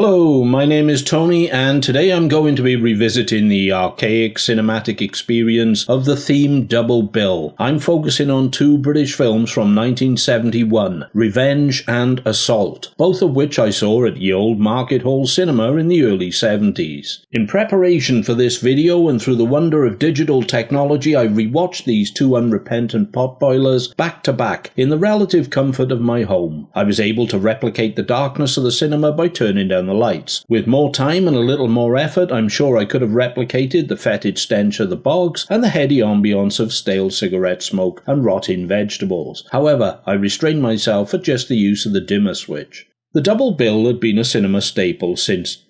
Hello, my name is Tony, and today I'm going to be revisiting the archaic cinematic experience of the theme double bill. I'm focusing on two British films from 1971, Revenge and Assault, both of which I saw at the old Market Hall Cinema in the early 70s. In preparation for this video and through the wonder of digital technology, I rewatched these two unrepentant potboilers back to back in the relative comfort of my home. I was able to replicate the darkness of the cinema by turning down the lights. With more time and a little more effort, I'm sure I could have replicated the fetid stench of the bogs and the heady ambience of stale cigarette smoke and rotting vegetables. However, I restrained myself at just the use of the dimmer switch. The double bill had been a cinema staple since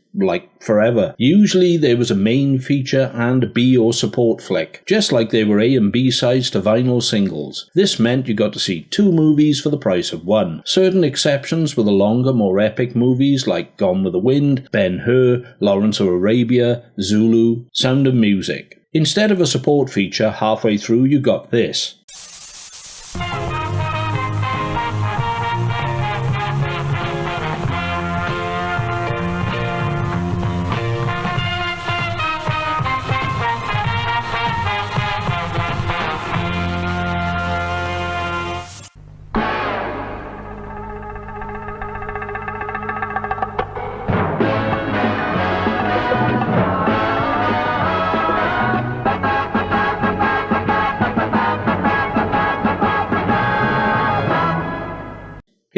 forever. Usually there was a main feature and a B or support flick, just like they were A and B sides to vinyl singles. This meant you got to see two movies for the price of one. Certain exceptions were the longer, more epic movies like Gone with the Wind, Ben-Hur, Lawrence of Arabia, Zulu, Sound of Music. Instead of a support feature, halfway through you got this.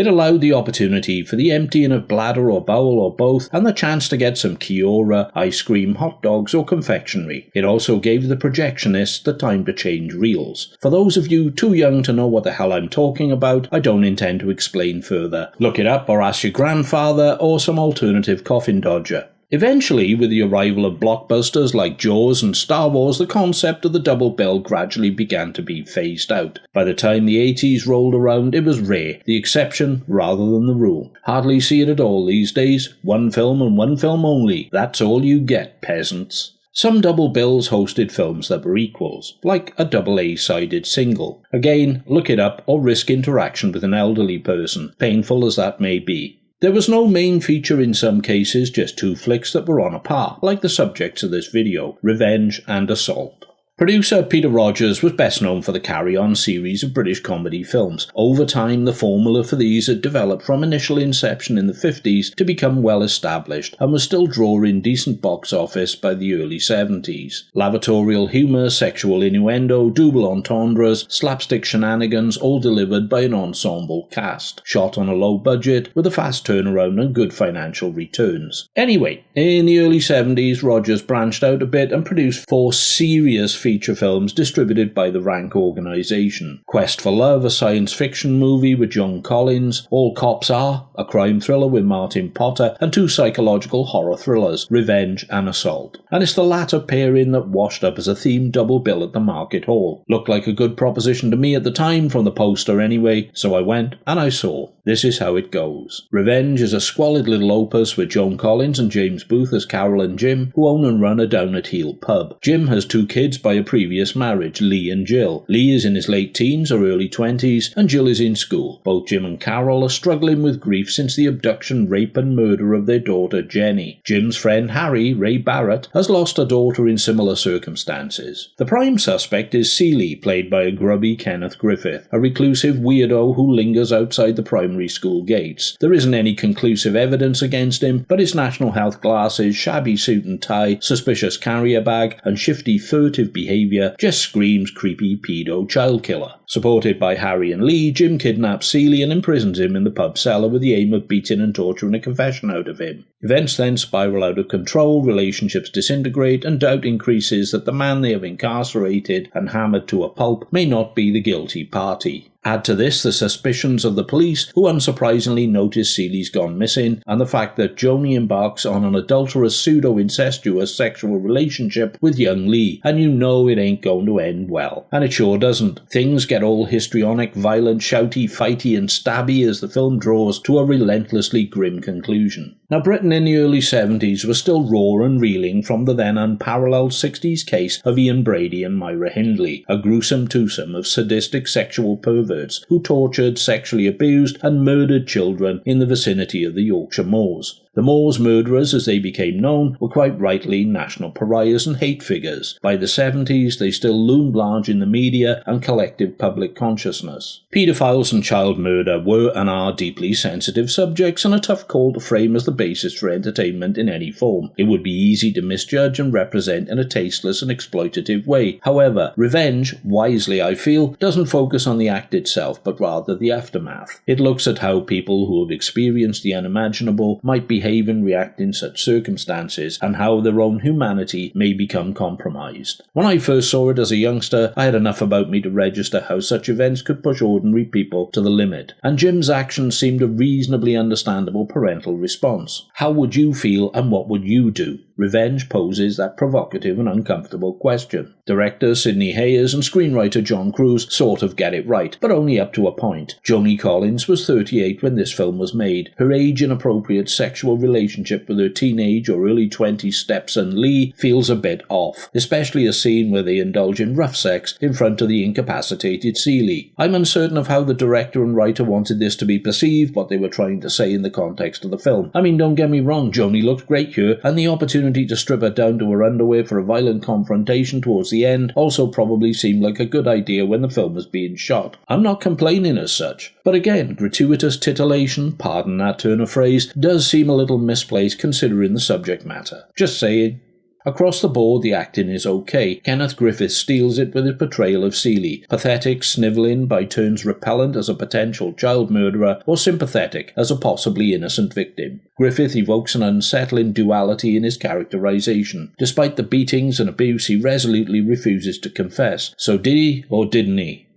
It allowed the opportunity for the emptying of bladder or bowel or both, and the chance to get some Kia-Ora, ice cream, hot dogs or confectionery. It also gave the projectionists the time to change reels. For those of you too young to know what the hell I'm talking about, I don't intend to explain further. Look it up or ask your grandfather or some alternative coffin dodger. Eventually, with the arrival of blockbusters like Jaws and Star Wars, the concept of the double bill gradually began to be phased out. By the time the 80s rolled around, it was rare, the exception rather than the rule. Hardly see it at all these days. One film and one film only. That's all you get, peasants. Some double bills hosted films that were equals, like a double A-sided single. Again, look it up or risk interaction with an elderly person, painful as that may be. There was no main feature in some cases, just two flicks that were on a par, like the subjects of this video, Revenge and Assault. Producer Peter Rogers was best known for the Carry On series of British comedy films. Over time, the formula for these had developed from initial inception in the 50s to become well established, and was still drawing decent box office by the early 70s. Lavatorial humour, sexual innuendo, double entendres, slapstick shenanigans, all delivered by an ensemble cast, shot on a low budget with a fast turnaround and good financial returns. Anyway, in the early 70s, Rogers branched out a bit and produced four serious feature films distributed by the Rank organisation. Quest for Love, a science fiction movie with Joan Collins, All Cops Are, a crime thriller with Martin Potter, and two psychological horror thrillers, Revenge and Assault. And it's the latter pairing that washed up as a themed double bill at the Market Hall. Looked like a good proposition to me at the time, from the poster anyway, so I went and I saw. This is how it goes. Revenge is a squalid little opus with Joan Collins and James Booth as Carol and Jim, who own and run a down-at-heel pub. Jim has two kids by a previous marriage, Lee and Jill. Lee is in his late teens or early 20s, and Jill is in school. Both Jim and Carol are struggling with grief since the abduction, rape and murder of their daughter Jenny. Jim's friend Harry, Ray Barrett, has lost a daughter in similar circumstances. The prime suspect is Seeley, played by a grubby Kenneth Griffith, a reclusive weirdo who lingers outside the primary school gates. There isn't any conclusive evidence against him, but his national health glasses, shabby suit and tie, suspicious carrier bag, and shifty furtive behaviour just screams creepy pedo child killer. Supported by Harry and Lee, Jim kidnaps Seeley and imprisons him in the pub cellar with the aim of beating and torturing a confession out of him. Events then spiral out of control, relationships disintegrate, and doubt increases that the man they have incarcerated and hammered to a pulp may not be the guilty party. Add to this the suspicions of the police, who unsurprisingly notice Seeley's gone missing, and the fact that Joni embarks on an adulterous pseudo-incestuous sexual relationship with young Lee, and you know it ain't going to end well. And it sure doesn't. Things get all histrionic, violent, shouty, fighty and stabby as the film draws to a relentlessly grim conclusion. Now, Britain in the early 70s was still raw and reeling from the then unparalleled 60s case of Ian Brady and Myra Hindley, a gruesome twosome of sadistic sexual perverts who tortured, sexually abused and murdered children in the vicinity of the Yorkshire Moors. The Moors murderers, as they became known, were quite rightly national pariahs and hate figures. By the 70s, they still loomed large in the media and collective public consciousness. Paedophiles and child murder were and are deeply sensitive subjects and a tough call to frame as the basis for entertainment in any form. It would be easy to misjudge and represent in a tasteless and exploitative way. However, Revenge, wisely I feel, doesn't focus on the act itself, but rather the aftermath. It looks at how people who have experienced the unimaginable might behave and react in such circumstances, and how their own humanity may become compromised. When I first saw it as a youngster, I had enough about me to register how such events could push ordinary people to the limit, and Jim's actions seemed a reasonably understandable parental response. How would you feel and what would you do? Revenge poses that provocative and uncomfortable question. Director Sidney Hayers and screenwriter John Cruise sort of get it right, but only up to a point. Joni Collins was 38 when this film was made. Her age-inappropriate sexual relationship with her teenage or early 20s stepson Lee feels a bit off, especially a scene where they indulge in rough sex in front of the incapacitated Seeley. I'm uncertain of how the director and writer wanted this to be perceived, what they were trying to say in the context of the film. I mean, don't get me wrong, Joni looked great here, and the opportunity to strip her down to her underwear for a violent confrontation towards the end also probably seemed like a good idea when the film was being shot. I'm not complaining as such, but again, gratuitous titillation, pardon that turn of phrase, does seem a little misplaced considering the subject matter. Just saying. Across the board, the acting is okay. Kenneth Griffith steals it with his portrayal of Seeley. Pathetic, snivelling, by turns repellent as a potential child murderer, or sympathetic as a possibly innocent victim. Griffith evokes an unsettling duality in his characterization. Despite the beatings and abuse, he resolutely refuses to confess. So did he, or didn't he?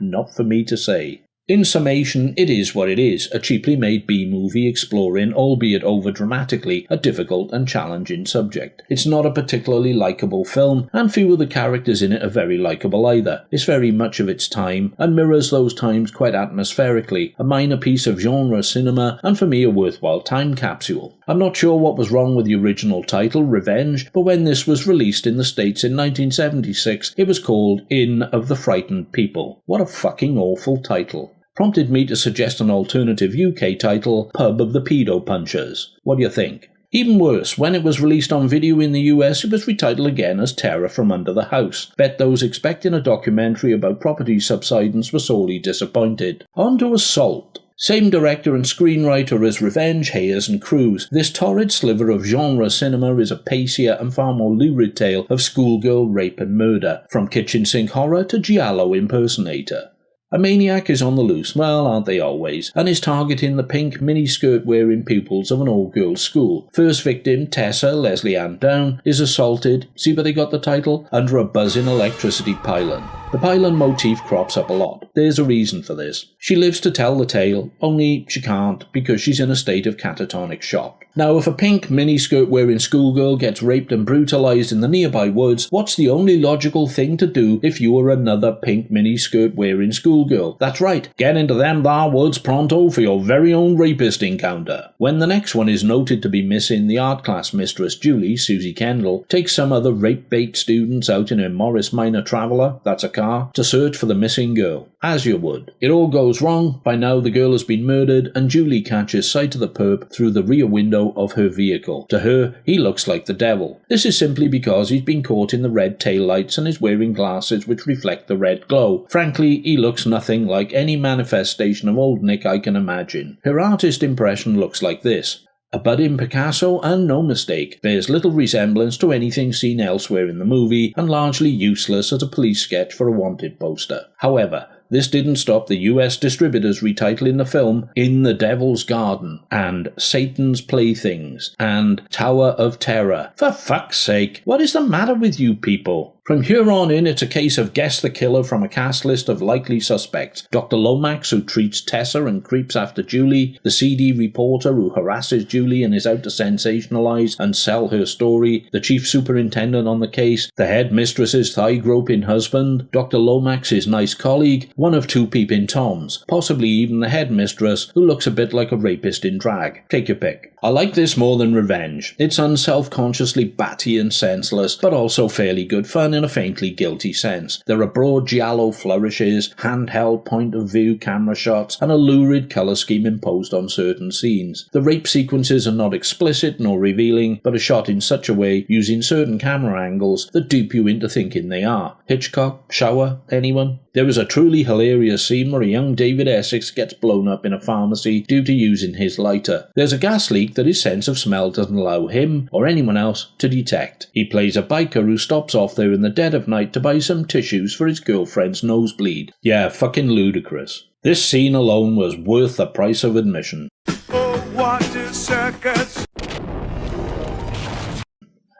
Not for me to say. In summation, it is what it is, a cheaply made B-movie exploring, albeit over-dramatically, a difficult and challenging subject. It's not a particularly likeable film, and few of the characters in it are very likeable either. It's very much of its time, and mirrors those times quite atmospherically, a minor piece of genre cinema, and for me a worthwhile time capsule. I'm not sure what was wrong with the original title, Revenge, but when this was released in the States in 1976, it was called Inn of the Frightened People. What a fucking awful title. Prompted me to suggest an alternative UK title, Pub of the Pedo Punchers. What do you think? Even worse, when it was released on video in the US, it was retitled again as Terror from Under the House. Bet those expecting a documentary about property subsidence were sorely disappointed. On to Assault. Same director and screenwriter as Revenge, Hayers and Cruise. This torrid sliver of genre cinema is a pacier and far more lurid tale of schoolgirl rape and murder, from kitchen sink horror to giallo impersonator. A maniac is on the loose, well, aren't they always, and is targeting the pink miniskirt wearing pupils of an all-girls school. First victim, Tessa, Leslie Ann Down, is assaulted, see where they got the title? Under a buzzing electricity pylon. The pylon motif crops up a lot. There's a reason for this. She lives to tell the tale, only she can't because she's in a state of catatonic shock. Now, if a pink miniskirt wearing schoolgirl gets raped and brutalized in the nearby woods, what's the only logical thing to do if you were another pink miniskirt wearing schoolgirl? That's right, get into them thar woods pronto for your very own rapist encounter. When the next one is noted to be missing, the art class mistress Julie, Susie Kendall, takes some other rape-bait students out in her Morris Minor Traveller, that's a car, to search for the missing girl. As you would. It all goes wrong. By now the girl has been murdered and Julie catches sight of the perp through the rear window of her vehicle. To her, he looks like the devil. This is simply because he's been caught in the red taillights and is wearing glasses which reflect the red glow. Frankly, he looks nothing like any manifestation of old Nick I can imagine. Her artist impression looks like this. A budding Picasso, and no mistake, bears little resemblance to anything seen elsewhere in the movie, and largely useless as a police sketch for a wanted poster. However, this didn't stop the US distributors retitling the film In the Devil's Garden, and Satan's Playthings, and Tower of Terror. For fuck's sake, what is the matter with you people? From here on in, it's a case of guess the killer from a cast list of likely suspects. Dr. Lomax, who treats Tessa and creeps after Julie, the CD reporter who harasses Julie and is out to sensationalize and sell her story, the chief superintendent on the case, the headmistress's thigh-groping husband, Dr. Lomax's nice colleague, one of two peeping toms, possibly even the headmistress, who looks a bit like a rapist in drag. Take your pick. I like this more than Revenge. It's unself-consciously batty and senseless, but also fairly good fun in a faintly guilty sense. There are broad giallo flourishes, handheld point-of-view camera shots, and a lurid colour scheme imposed on certain scenes. The rape sequences are not explicit nor revealing, but are shot in such a way, using certain camera angles, that dupe you into thinking they are. Hitchcock? Shower? Anyone? There is a truly hilarious scene where a young David Essex gets blown up in a pharmacy due to using his lighter. There's a gas leak that his sense of smell doesn't allow him, or anyone else, to detect. He plays a biker who stops off there in the dead of night to buy some tissues for his girlfriend's nosebleed. Yeah, fucking ludicrous. This scene alone was worth the price of admission. Oh, what a circus!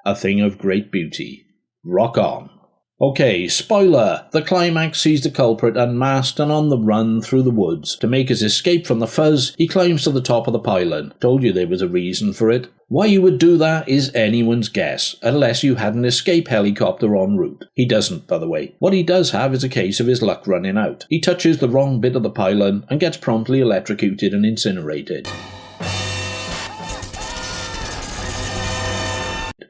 A thing of great beauty. Rock on. Okay, spoiler! The climax sees the culprit unmasked and on the run through the woods. To make his escape from the fuzz, he climbs to the top of the pylon. Told you there was a reason for it. Why you would do that is anyone's guess, unless you had an escape helicopter en route. He doesn't, by the way. What he does have is a case of his luck running out. He touches the wrong bit of the pylon and gets promptly electrocuted and incinerated.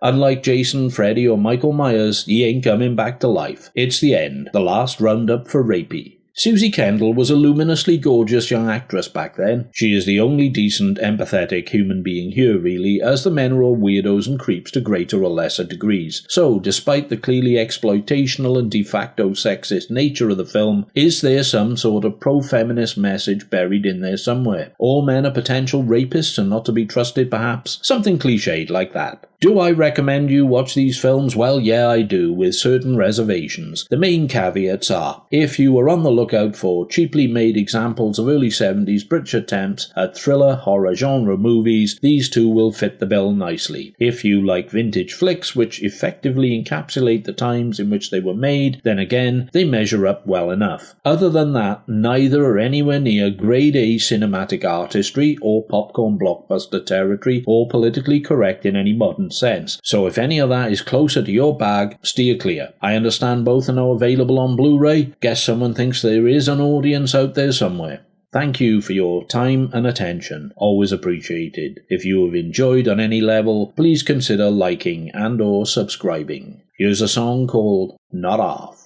Unlike Jason, Freddy or Michael Myers, he ain't coming back to life. It's the end, the last roundup for Rapey. Susie Kendall was a luminously gorgeous young actress back then. She is the only decent, empathetic human being here really, as the men are all weirdos and creeps to greater or lesser degrees. So, despite the clearly exploitational and de facto sexist nature of the film, is there some sort of pro-feminist message buried in there somewhere? All men are potential rapists and not to be trusted perhaps? Something cliched like that. Do I recommend you watch these films? Well, yeah, I do, with certain reservations. The main caveats are, if you are on the lookout for cheaply made examples of early 70s British attempts at thriller, horror genre movies, these two will fit the bill nicely. If you like vintage flicks which effectively encapsulate the times in which they were made, then again, they measure up well enough. Other than that, neither are anywhere near grade A cinematic artistry or popcorn blockbuster territory or politically correct in any modern sense. So if any of that is closer to your bag, steer clear. I understand both are now available on Blu-ray. Guess someone thinks there is an audience out there somewhere. Thank you for your time and attention. Always appreciated. If you have enjoyed on any level, please consider liking and or subscribing. Here's a song called Not Off.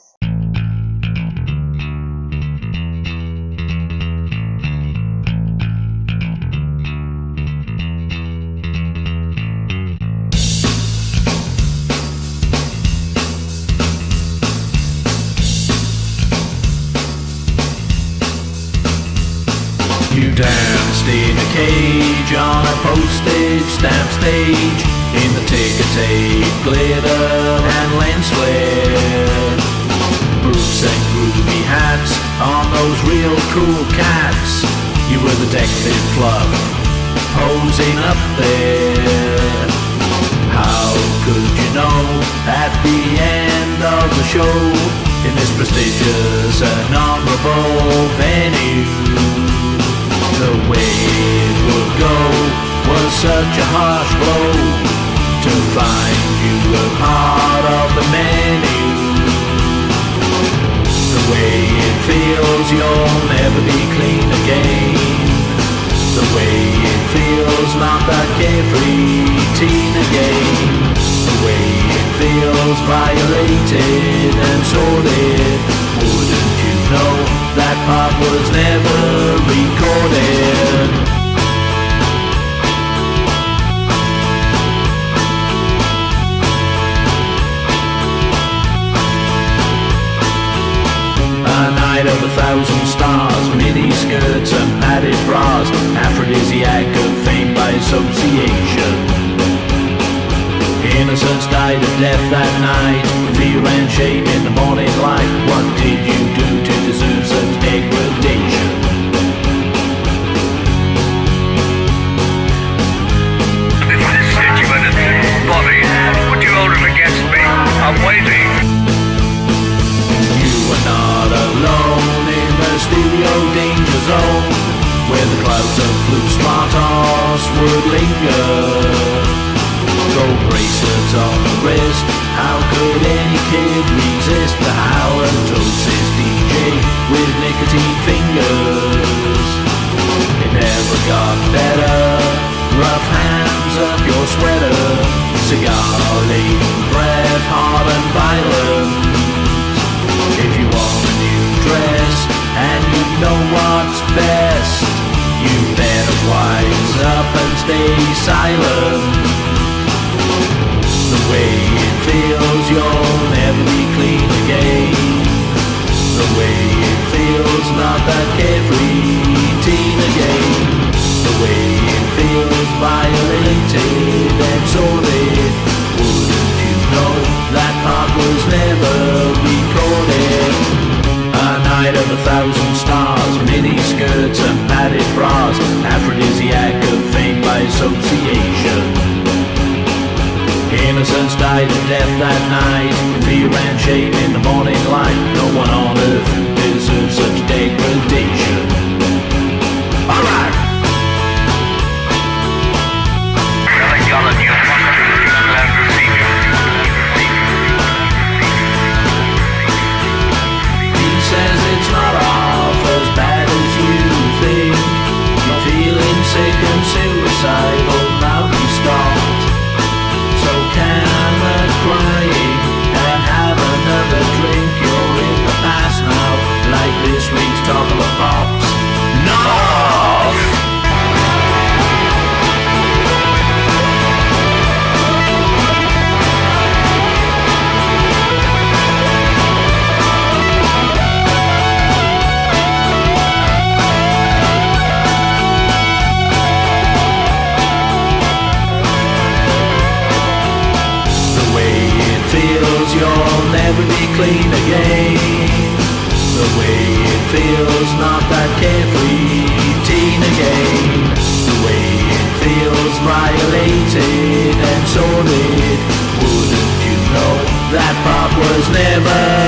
You danced in a cage on a postage stamp stage, in the ticker tape glitter and lens flare. Boots and groovy hats on those real cool cats. You were the decorative fluff, posing up there. How could you know at the end of the show, in this prestigious and honorable venue, the way it would go was such a harsh blow, to find you a part of the menu. The way it feels you'll never be clean again. The way it feels not that carefree teen again. The way it feels violated and sordid. Wouldn't you know that part was never recorded? A night of 1,000 stars, mini skirts and padded bras, aphrodisiac of fame by association. Innocence died of death that night, fear and shame in the morning light. What did you do to deserve such degradation? If I said you had a little body, would you hold it against me? I'm waiting. You are not alone in the stereo danger zone, where the clouds of blue Spartos would linger. Gold bracelets on the wrist, how could any kid resist the halitosis DJ with nicotine fingers? stay silent. The way it feels, you'll never be clean again. The way it feels, not that carefree teen again. The way it feels, violated and sordid. Wouldn't you know that part was never recorded? A night of 1,000 stars, mini skirts and padded bras, aphrodisiac of fame by association. Innocence died a death that night, fear and shame in the morning light. No one on earth deserves such degradation. Alright! He says it's not half as bad as you think. You're feeling sick and suicidal, now we start. So can crying and have another drink. You're in the past now, like this week's Top of the Pops. No! You'll never be clean again. The way it feels, not that carefree teen again. The way it feels, violated and sordid. Wouldn't you know that part was never